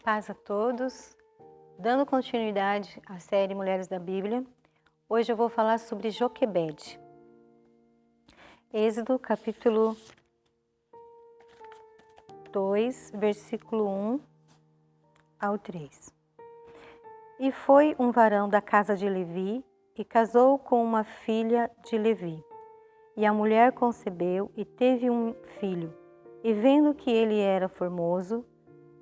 Paz a todos. Dando continuidade à série Mulheres da Bíblia, hoje eu vou falar sobre Joquebede. Êxodo capítulo 2, versículo 1 ao 3. E foi um varão da casa de Levi e casou com uma filha de Levi. E a mulher concebeu e teve um filho. E vendo que ele era formoso,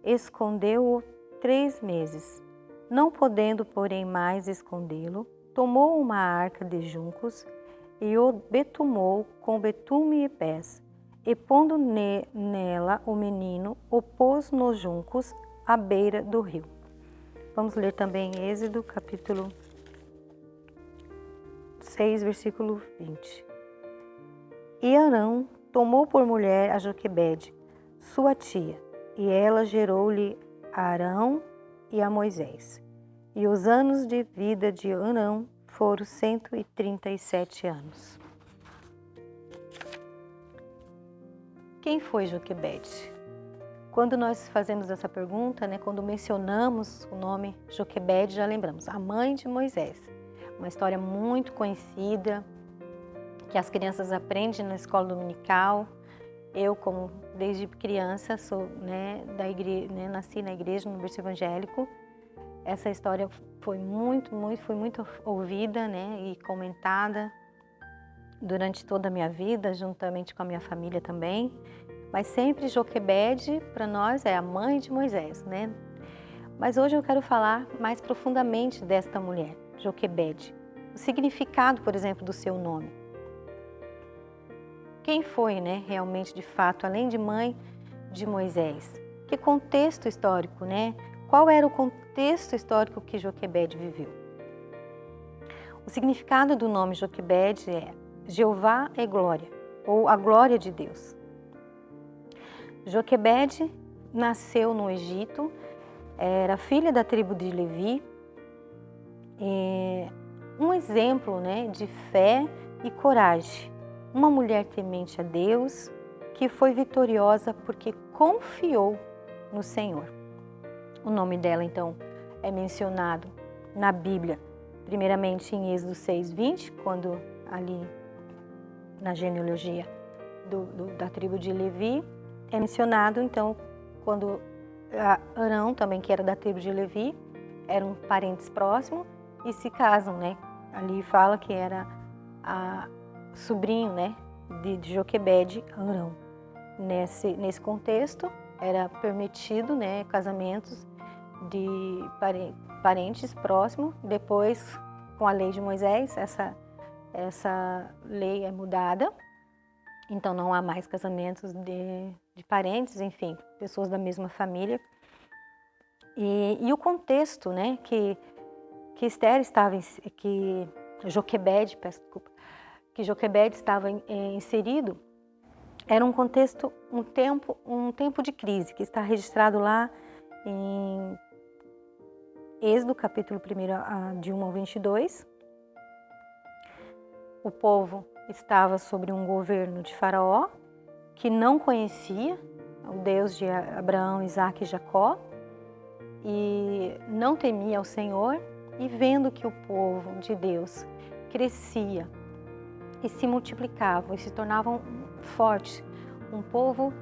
escondeu-o 3 meses. Não podendo, porém, mais escondê-lo, tomou uma arca de juncos e o betumou com betume e pés. E pondo nela o menino, o pôs nos juncos à beira do rio. Vamos ler também Êxodo capítulo 6, versículo 20. E Arão tomou por mulher a Joquebede, sua tia, e ela gerou-lhe a Arão e a Moisés. E os anos de vida de Arão foram 137 anos. Quem foi Joquebede? Quando nós fazemos essa pergunta, quando mencionamos o nome Joquebede, já lembramos, a mãe de Moisés. Uma história muito conhecida, que as crianças aprendem na escola dominical. Eu, como desde criança, sou da igreja, nasci na igreja, no berço evangélico. Essa história foi muito ouvida, e comentada durante toda a minha vida, juntamente com a minha família também. Mas sempre Joquebede, para nós, é a mãe de Moisés, Mas hoje eu quero falar mais profundamente desta mulher, Joquebede. O significado, por exemplo, do seu nome. Quem foi, realmente, de fato, além de mãe de Moisés? Que contexto histórico, Qual era o contexto histórico que Joquebede viveu? O significado do nome Joquebede é Jeová é glória, ou a glória de Deus. Joquebede nasceu no Egito, era filha da tribo de Levi, um exemplo, de fé e coragem. Uma mulher temente a Deus, que foi vitoriosa porque confiou no Senhor. O nome dela, então, é mencionado na Bíblia, primeiramente em Êxodo 6:20, quando ali na genealogia da tribo de Levi, é mencionado, então, quando Arão, também que era da tribo de Levi, eram parentes próximos e se casam, Ali fala que era sobrinho, de Joquebede, Arão. Nesse contexto, era permitido, casamentos de parentes próximos. Depois, com a lei de Moisés, essa lei é mudada. Então, não há mais casamentos de parentes, enfim, pessoas da mesma família. E o contexto, que Esther estava, que Joquebede, peço desculpa, que Joquebede estava inserido, era um contexto, um tempo de crise, que está registrado lá em Êxodo, capítulo 1, de 1 ao 22. O povo estava sob um governo de Faraó, que não conhecia o Deus de Abraão, Isaque e Jacó, e não temia ao Senhor, e vendo que o povo de Deus crescia e se multiplicavam e se tornavam fortes. Um povo,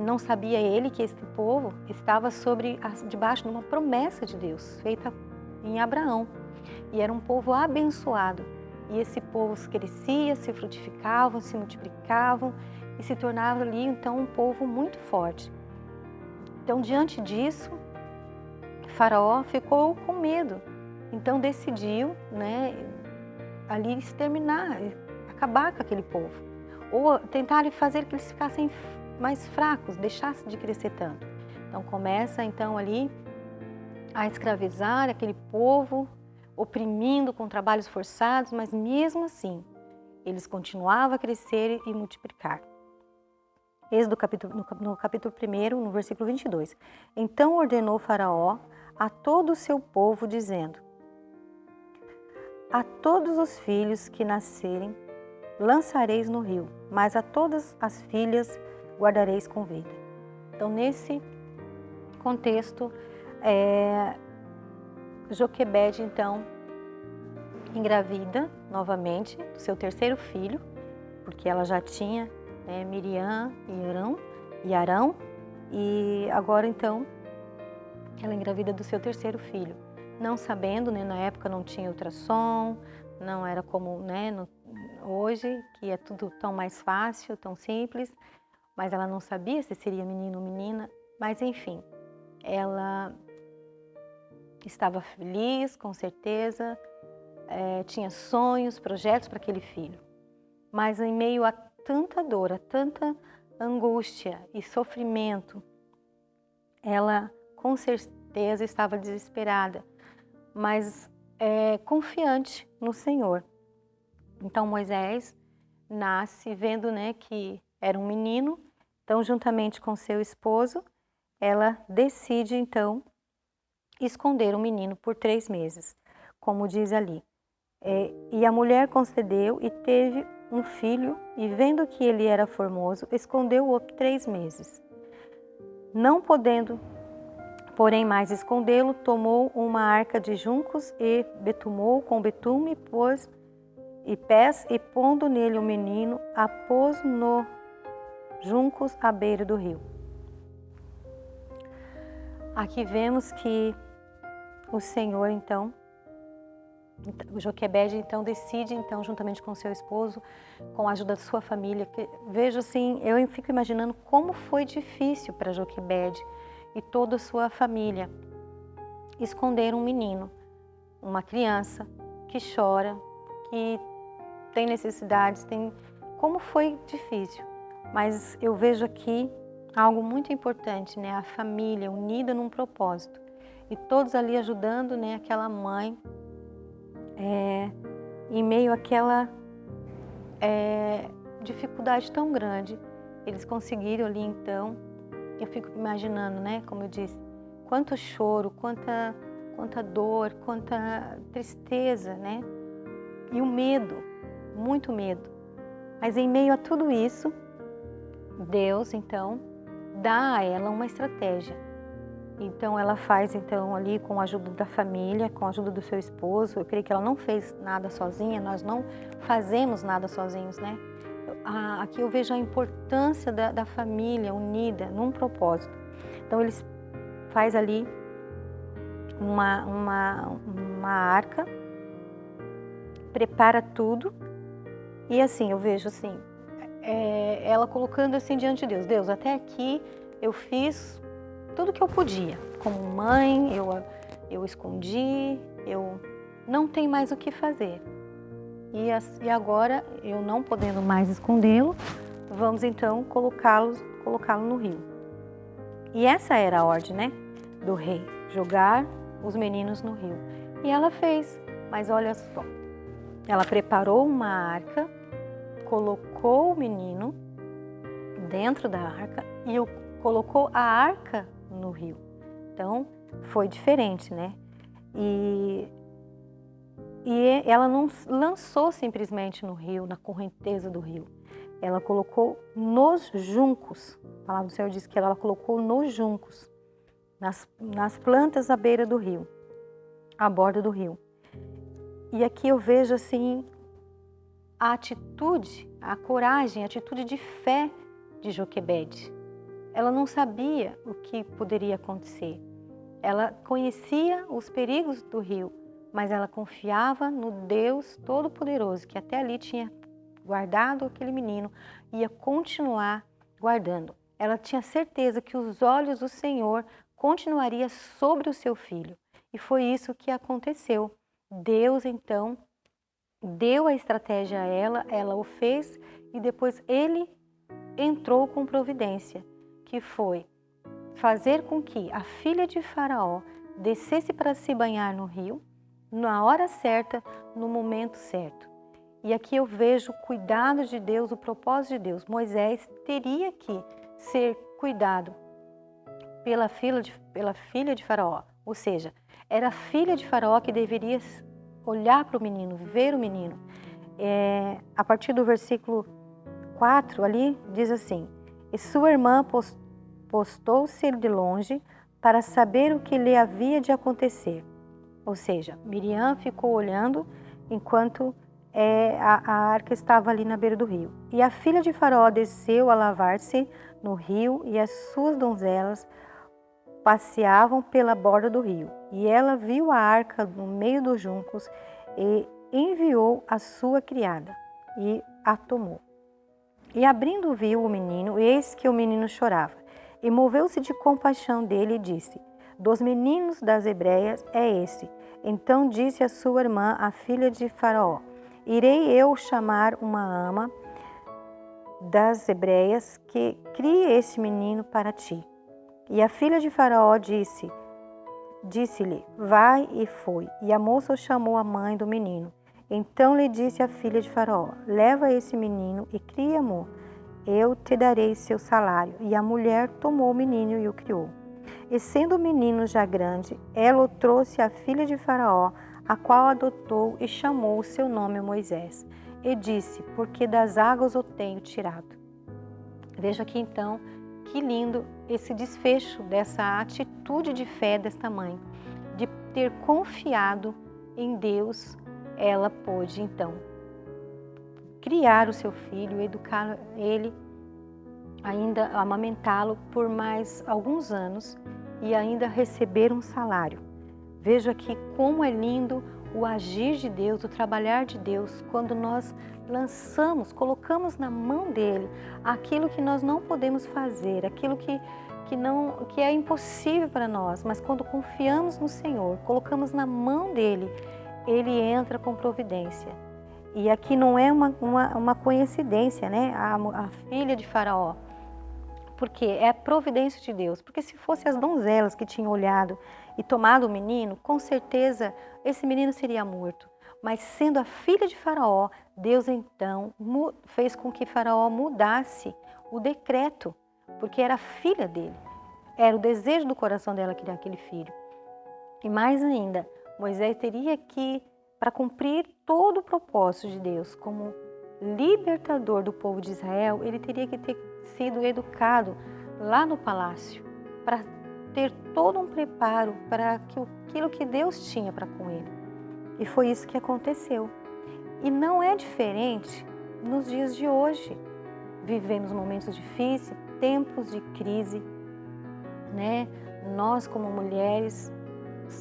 não sabia ele que este povo estava debaixo de uma promessa de Deus, feita em Abraão. E era um povo abençoado. E esse povo crescia, se frutificavam, se multiplicavam e se tornava ali, então, um povo muito forte. Então, diante disso, Faraó ficou com medo. Então, decidiu, ali exterminar, acabar com aquele povo, ou tentar fazer que eles ficassem mais fracos, deixassem de crescer tanto. Então começa ali a escravizar aquele povo, oprimindo com trabalhos forçados, mas mesmo assim eles continuavam a crescer e multiplicar. Êxodo no capítulo 1, no versículo 22. Então ordenou Faraó a todo o seu povo, dizendo: a todos os filhos que nascerem lançareis no rio, mas a todas as filhas guardareis com vida. Então, nesse contexto, Joquebede, então, engravida novamente do seu terceiro filho, porque ela já tinha Miriam e Arão, e agora, então, ela engravida do seu terceiro filho. Não sabendo, né, na época não tinha ultrassom, não era como, né, hoje, que é tudo tão mais fácil, tão simples, mas ela não sabia se seria menino ou menina, mas enfim, ela estava feliz, com certeza, tinha sonhos, projetos para aquele filho, mas em meio a tanta dor, a tanta angústia e sofrimento, ela com certeza estava desesperada, mas confiante no Senhor. Então Moisés nasce vendo, né, que era um menino, então juntamente com seu esposo, ela decide então esconder o menino por 3 meses, como diz ali. E a mulher concedeu e teve um filho, e vendo que ele era formoso, escondeu-o 3 meses. Não podendo, porém, mais escondê-lo, tomou uma arca de juncos e betumou com betume, pés, e pondo nele o menino, a pôs no juncos à beira do rio. Aqui vemos que o Senhor, então, Joquebede, então, decide, então, juntamente com seu esposo, com a ajuda da sua família, vejo assim, eu fico imaginando como foi difícil para Joquebede e toda a sua família esconder um menino, uma criança que chora, que tem necessidades, como foi difícil. Mas eu vejo aqui algo muito importante, né? A família unida num propósito e todos ali ajudando, né, aquela mãe em meio àquela dificuldade tão grande. Eles conseguiram ali, então, eu fico imaginando, né, como eu disse, quanto choro, quanta dor, quanta tristeza, né, e o medo, muito medo. Mas em meio a tudo isso, Deus, então, dá a ela uma estratégia. Então ela faz, então, ali com a ajuda da família, com a ajuda do seu esposo. Eu creio que ela não fez nada sozinha, nós não fazemos nada sozinhos, né? Aqui eu vejo a importância da família unida num propósito. Então eles faz ali uma arca, prepara tudo e assim, eu vejo assim, ela colocando assim diante de Deus. Deus, até aqui eu fiz tudo que eu podia. Como mãe, eu escondi, eu não tenho mais o que fazer. E agora, eu não podendo mais escondê-lo, vamos então colocá-lo no rio. E essa era a ordem, né, do rei, jogar os meninos no rio. E ela fez, mas olha só, ela preparou uma arca, colocou o menino dentro da arca e colocou a arca no rio. Então, foi diferente, né? E ela não lançou simplesmente no rio, na correnteza do rio. Ela colocou nos juncos. A palavra do Senhor diz que ela colocou nos juncos, nas plantas à beira do rio, à borda do rio. E aqui eu vejo assim a atitude, a coragem, a atitude de fé de Joquebede. Ela não sabia o que poderia acontecer. Ela conhecia os perigos do rio, mas ela confiava no Deus Todo-Poderoso, que até ali tinha guardado aquele menino e ia continuar guardando. Ela tinha certeza que os olhos do Senhor continuariam sobre o seu filho. E foi isso que aconteceu. Deus, então, deu a estratégia a ela o fez e depois ele entrou com providência, que foi fazer com que a filha de Faraó descesse para se banhar no rio, na hora certa, no momento certo. E aqui eu vejo o cuidado de Deus, o propósito de Deus. Moisés teria que ser cuidado pela filha de Faraó, ou seja, era a filha de Faraó que deveria olhar para o menino, ver o menino. A partir do versículo 4 ali, diz assim: E sua irmã postou-se de longe, para saber o que lhe havia de acontecer. Ou seja, Miriam ficou olhando enquanto a arca estava ali na beira do rio. E a filha de Faraó desceu a lavar-se no rio, e as suas donzelas passeavam pela borda do rio. E ela viu a arca no meio dos juncos e enviou a sua criada e a tomou. E abrindo viu o menino, eis que o menino chorava. E moveu-se de compaixão dele e disse: dos meninos das hebreias é esse. Então disse a sua irmã, a filha de Faraó: irei eu chamar uma ama das hebreias que crie este menino para ti. E a filha de Faraó disse-lhe: vai, e foi. E a moça chamou a mãe do menino. Então lhe disse a filha de Faraó: leva esse menino e cria-mo, eu te darei seu salário. E a mulher tomou o menino e o criou. E sendo o menino já grande, ela o trouxe à filha de Faraó, a qual adotou e chamou o seu nome Moisés. E disse: porque das águas o tenho tirado. Veja aqui então que lindo esse desfecho dessa atitude de fé desta mãe, de ter confiado em Deus. Ela pôde então criar o seu filho, educar ele, ainda amamentá-lo por mais alguns anos e ainda receber um salário. Veja aqui como é lindo o agir de Deus, o trabalhar de Deus, quando nós colocamos na mão dele aquilo que nós não podemos fazer, aquilo que é impossível para nós, mas quando confiamos no Senhor, colocamos na mão dele, ele entra com providência. E aqui não é uma coincidência, né? A filha de Faraó, porque é a providência de Deus. Porque se fossem as donzelas que tinham olhado e tomado o menino, com certeza esse menino seria morto. Mas sendo a filha de Faraó, Deus então fez com que Faraó mudasse o decreto, porque era a filha dele. Era o desejo do coração dela criar aquele filho. E mais ainda, Moisés teria que, para cumprir todo o propósito de Deus, como libertador do povo de Israel, ele teria que ter sido educado lá no palácio, para ter todo um preparo para aquilo que Deus tinha para com ele. E foi isso que aconteceu. E não é diferente nos dias de hoje. Vivemos momentos difíceis, tempos de crise, né? Nós, como mulheres,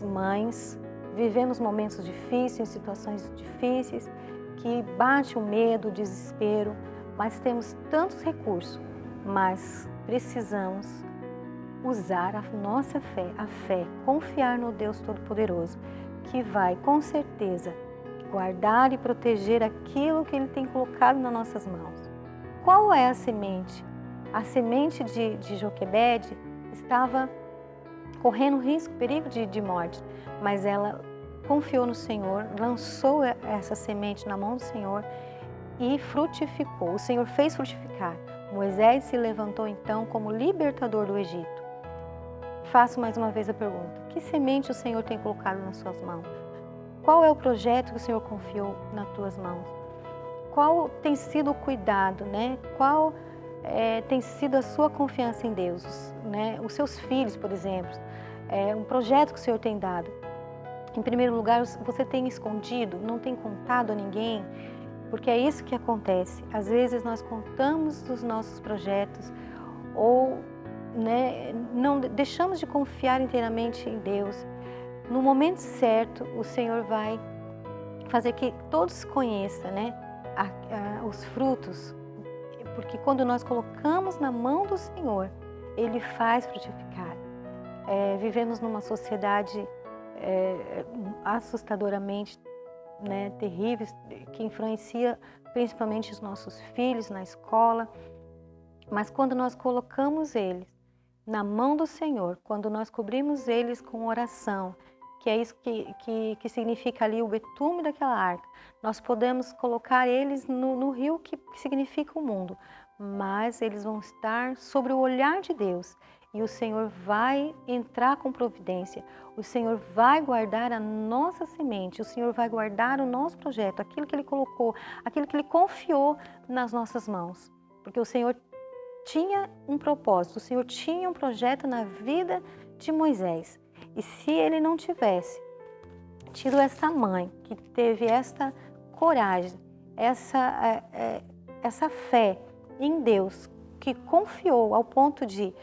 mães, vivemos momentos difíceis, situações difíceis, que bate o medo, o desespero, mas temos tantos recursos, mas precisamos usar a nossa fé, confiar no Deus Todo-Poderoso, que vai com certeza guardar e proteger aquilo que Ele tem colocado nas nossas mãos. Qual é a semente? A semente de Joquebede estava correndo risco, perigo de morte, mas ela confiou no Senhor, lançou essa semente na mão do Senhor e frutificou. O Senhor fez frutificar. Moisés se levantou então como libertador do Egito. Faço mais uma vez a pergunta: que semente o Senhor tem colocado nas suas mãos? Qual é o projeto que o Senhor confiou nas tuas mãos? Qual tem sido o cuidado, né? Qual tem sido a sua confiança em Deus, né? Os seus filhos, por exemplo, um projeto que o Senhor tem dado. Em primeiro lugar, você tem escondido, não tem contado a ninguém, porque é isso que acontece. Às vezes nós contamos dos nossos projetos ou, né, não deixamos de confiar inteiramente em Deus. No momento certo, o Senhor vai fazer que todos conheçam, né, os frutos, porque quando nós colocamos na mão do Senhor, Ele faz frutificar. Vivemos numa sociedade assustadoramente, né, terrível, que influencia principalmente os nossos filhos na escola, mas quando nós colocamos eles na mão do Senhor, quando nós cobrimos eles com oração, que é isso que significa ali o betume daquela arca, nós podemos colocar eles no rio que significa o mundo, mas eles vão estar sobre o olhar de Deus e o Senhor vai entrar com providência, o Senhor vai guardar a nossa semente, o Senhor vai guardar o nosso projeto, aquilo que Ele colocou, aquilo que Ele confiou nas nossas mãos, porque o Senhor tinha um propósito, o Senhor tinha um projeto na vida de Moisés. E se ele não tivesse tido essa mãe, que teve esta coragem, essa fé em Deus, que confiou ao ponto de: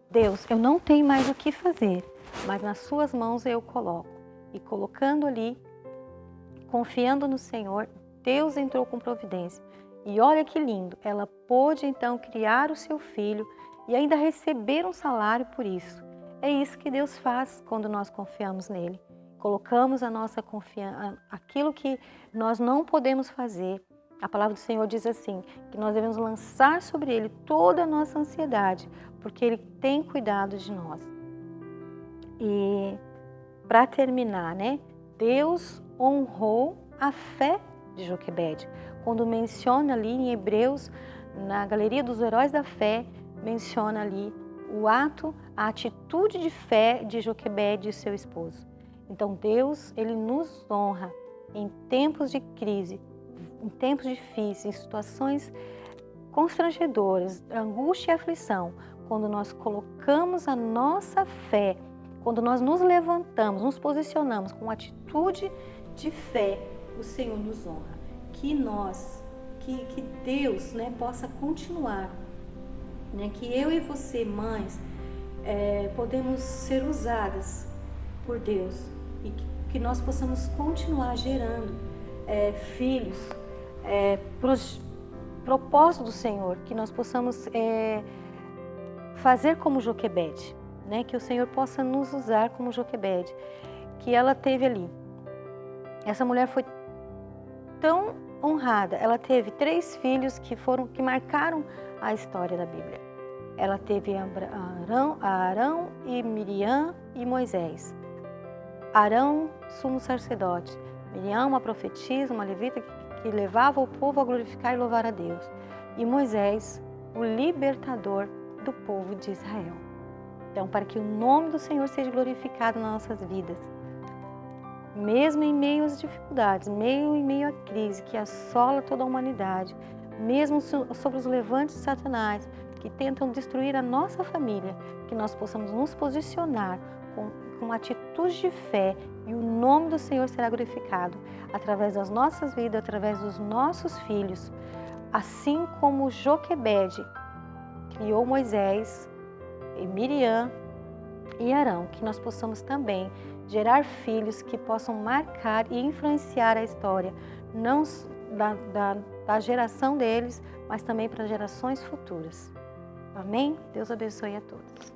Deus, eu não tenho mais o que fazer, mas nas suas mãos eu coloco. E colocando ali, confiando no Senhor, Deus entrou com providência. E olha que lindo, ela pôde então criar o seu filho e ainda receber um salário por isso. É isso que Deus faz quando nós confiamos nele. Colocamos a nossa confiança, aquilo que nós não podemos fazer. A palavra do Senhor diz assim, que nós devemos lançar sobre ele toda a nossa ansiedade, porque ele tem cuidado de nós. E para terminar, né? Deus honrou a fé de Joquebede. Quando menciona ali em Hebreus, na galeria dos heróis da fé, menciona ali o ato, a atitude de fé de Joquebede e seu esposo. Então Deus, ele nos honra em tempos de crise, em tempos difíceis, em situações constrangedoras, angústia e aflição. Quando nós colocamos a nossa fé, quando nós nos levantamos, nos posicionamos com atitude de fé, o Senhor nos honra. Que Deus, né, possa continuar, né, que eu e você, mães, podemos ser usadas por Deus e que nós possamos continuar gerando filhos, propósito do Senhor, que nós possamos fazer como Joquebede, né, que o Senhor possa nos usar como Joquebede, que ela teve ali. Essa mulher foi tão honrada, ela teve 3 filhos que marcaram a história da Bíblia. Ela teve Arão e Miriam e Moisés. Arão, sumo sacerdote. Miriam, uma profetisa, uma levita que levava o povo a glorificar e louvar a Deus. E Moisés, o libertador do povo de Israel. Então, para que o nome do Senhor seja glorificado nas nossas vidas, mesmo em meio às dificuldades, em meio à crise que assola toda a humanidade, mesmo sobre os levantes de Satanás que tentam destruir a nossa família, que nós possamos nos posicionar com atitude de fé e o nome do Senhor será glorificado através das nossas vidas, através dos nossos filhos, assim como Joquebede criou Moisés e Miriam e Arão, que nós possamos também gerar filhos que possam marcar e influenciar a história, não da geração deles, mas também para gerações futuras. Amém? Deus abençoe a todos.